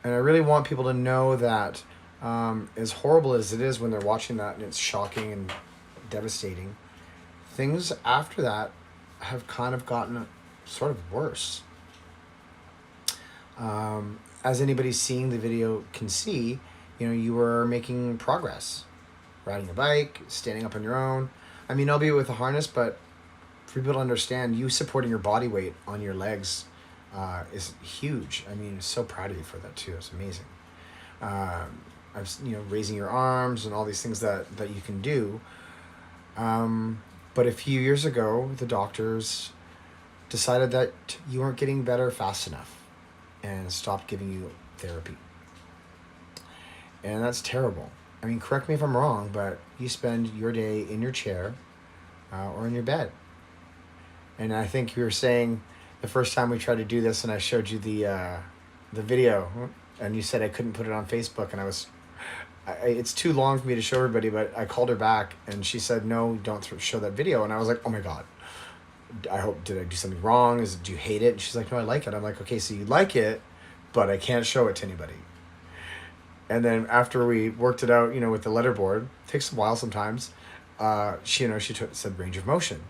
And I really want people to know that as horrible as it is when they're watching that and it's shocking and devastating, things after that have kind of gotten sort of worse. As anybody seeing the video can see, you were making progress. Riding a bike, standing up on your own. I mean, albeit with a harness, but for people to understand, you supporting your body weight on your legs is huge. I mean, so proud of you for that too. It's amazing. Raising your arms and all these things that you can do. But a few years ago, the doctors decided that you weren't getting better fast enough and stopped giving you therapy. And that's terrible. I mean, correct me if I'm wrong, but you spend your day in your chair or in your bed. And I think you were saying the first time we tried to do this and I showed you the video and you said I couldn't put it on Facebook, and it's too long for me to show everybody, but I called her back and she said, no, don't show that video. And I was like, oh my God, did I do something wrong? Do you hate it? And she's like, no, I like it. I'm like, okay, so you like it, but I can't show it to anybody. And then after we worked it out, with the letterboard, it takes a while sometimes, she said range of motion.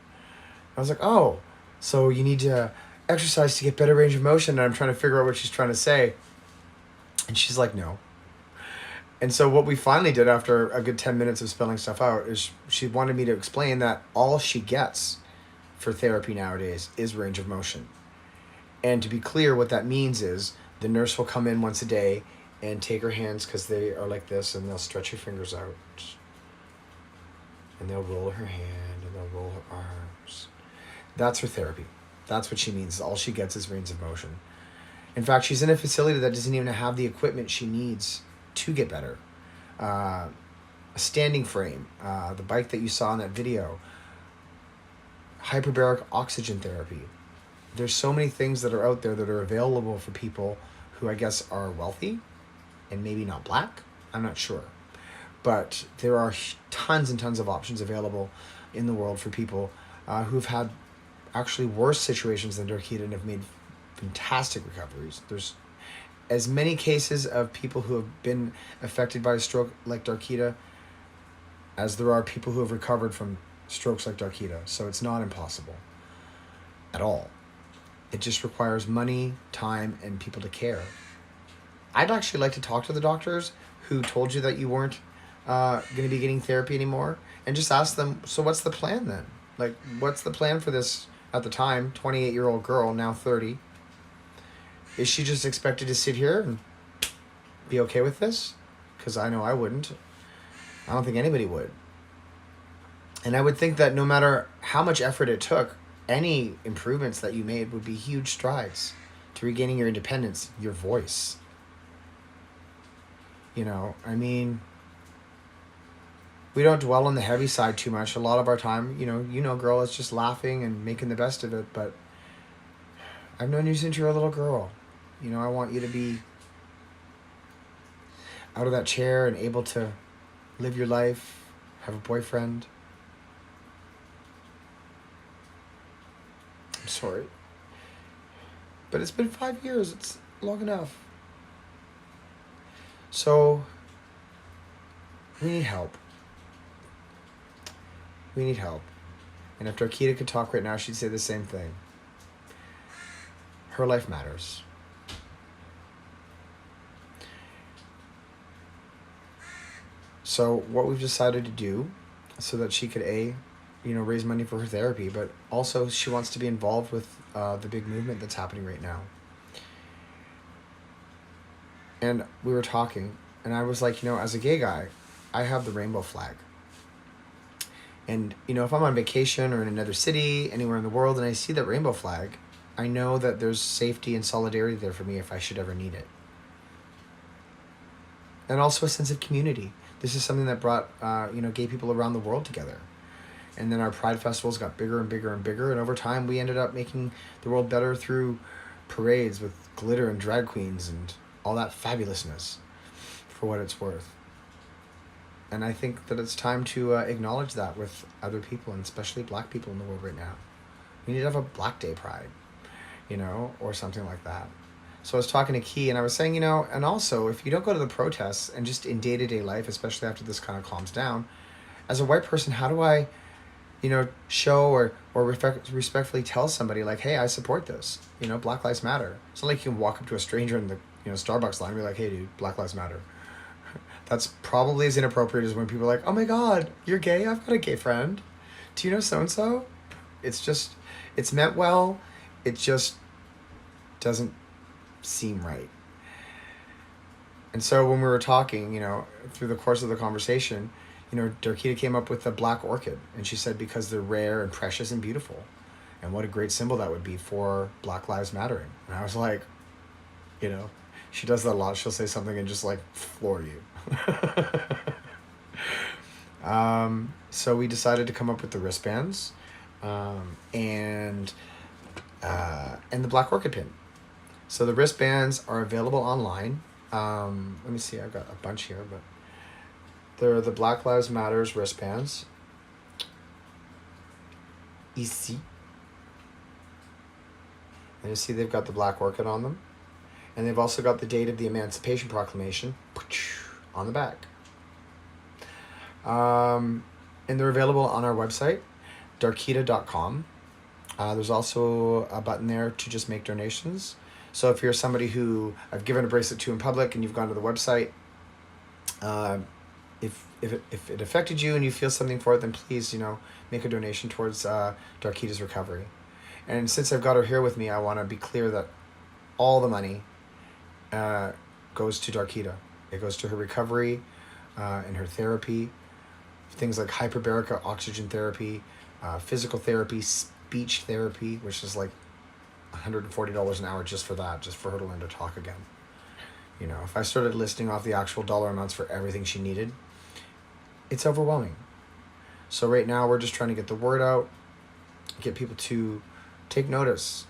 I was like, oh, so you need to exercise to get better range of motion. And I'm trying to figure out what she's trying to say. And she's like, no. And so what we finally did after a good 10 minutes of spelling stuff out is she wanted me to explain that all she gets for therapy nowadays is range of motion. And to be clear, what that means is the nurse will come in once a day and take her hands, because they are like this, and they'll stretch her fingers out. And they'll roll her hand, and they'll roll her arms. That's her therapy. That's what she means. All she gets is range of motion. In fact, she's in a facility that doesn't even have the equipment she needs to get better. A standing frame, the bike that you saw in that video, hyperbaric oxygen therapy. There's so many things that are out there that are available for people who I guess are wealthy and maybe not black. I'm not sure. But there are tons and tons of options available in the world for people who've had actually worse situations than Darquetta and have made fantastic recoveries. There's as many cases of people who have been affected by a stroke like Darquetta as there are people who have recovered from strokes like Darquetta. So it's not impossible at all. It just requires money, time, and people to care. I'd actually like to talk to the doctors who told you that you weren't going to be getting therapy anymore, and just ask them, so what's the plan then? Like, what's the plan for this, at the time, 28-year-old girl, now 30? Is she just expected to sit here and be okay with this? Because I know I wouldn't. I don't think anybody would. And I would think that no matter how much effort it took, any improvements that you made would be huge strides to regaining your independence, your voice. I mean, we don't dwell on the heavy side too much. A lot of our time, girl, it's just laughing and making the best of it. But I've known you since you're a little girl. I want you to be out of that chair and able to live your life, have a boyfriend. I'm sorry. But it's been 5 years. It's long enough. So, we need help. We need help. And if Darquetta could talk right now, she'd say the same thing. Her life matters. So what we've decided to do, so that she could raise money for her therapy, but also she wants to be involved with the big movement that's happening right now. And we were talking, and I was like, as a gay guy, I have the rainbow flag. And, if I'm on vacation or in another city, anywhere in the world, and I see that rainbow flag, I know that there's safety and solidarity there for me if I should ever need it. And also a sense of community. This is something that brought, gay people around the world together. And then our Pride festivals got bigger and bigger and bigger. And over time, we ended up making the world better through parades with glitter and drag queens and all that fabulousness, for what it's worth. And I think that it's time to acknowledge that with other people, and especially black people in the world right now. We need to have a Black Day Pride, or something like that. So I was talking to Key, and I was saying, you know, and also if you don't go to the protests and just in day-to-day life, especially after this kind of calms down, as a white person, how do I, you know, show or respectfully tell somebody like, hey, I support this. You know, Black Lives Matter. It's not like you can walk up to a stranger in the Starbucks line and be like, hey, dude, Black Lives Matter. That's probably as inappropriate as when people are like, oh my God, you're gay? I've got a gay friend. Do you know so and so? It's just, it's meant well. It just doesn't seem right. And so when we were talking, you know, through the course of the conversation, you know, Darquetta came up with the black orchid, and she said because they're rare and precious and beautiful, and what a great symbol that would be for Black Lives Mattering. And I was like, you know, she does that a lot. She'll say something and just like floor you. So we decided to come up with the wristbands, and the black orchid pin. So the wristbands are available online. Let me see, I've got a bunch here, but they're the Black Lives Matters wristbands. Ici. And you see they've got the black orchid on them. And they've also got the date of the Emancipation Proclamation on the back. And they're available on our website, darquetta.com. There's also a button there to just make donations. So if you're somebody who I've given a bracelet to in public and you've gone to the website, if it affected you and you feel something for it, then please, you know, make a donation towards Darquetta's recovery. And since I've got her here with me, I want to be clear that all the money goes to Darquetta. It goes to her recovery and her therapy, things like hyperbaric oxygen therapy, physical therapy, speech therapy, which is like $140 an hour just for that, just for her to learn to talk again. You know, if I started listing off the actual dollar amounts for everything she needed, it's overwhelming. So right now we're just trying to get the word out, get people to take notice,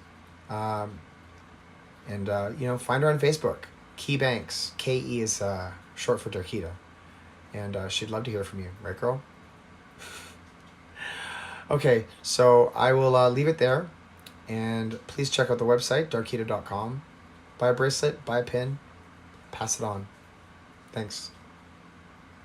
and you know, find her on Facebook. Key Banks, K-E is short for Darquetta, and she'd love to hear from you, right, girl? Okay, so I will leave it there, and please check out the website, darquetta.com. Buy a bracelet, buy a pin, pass it on. Thanks.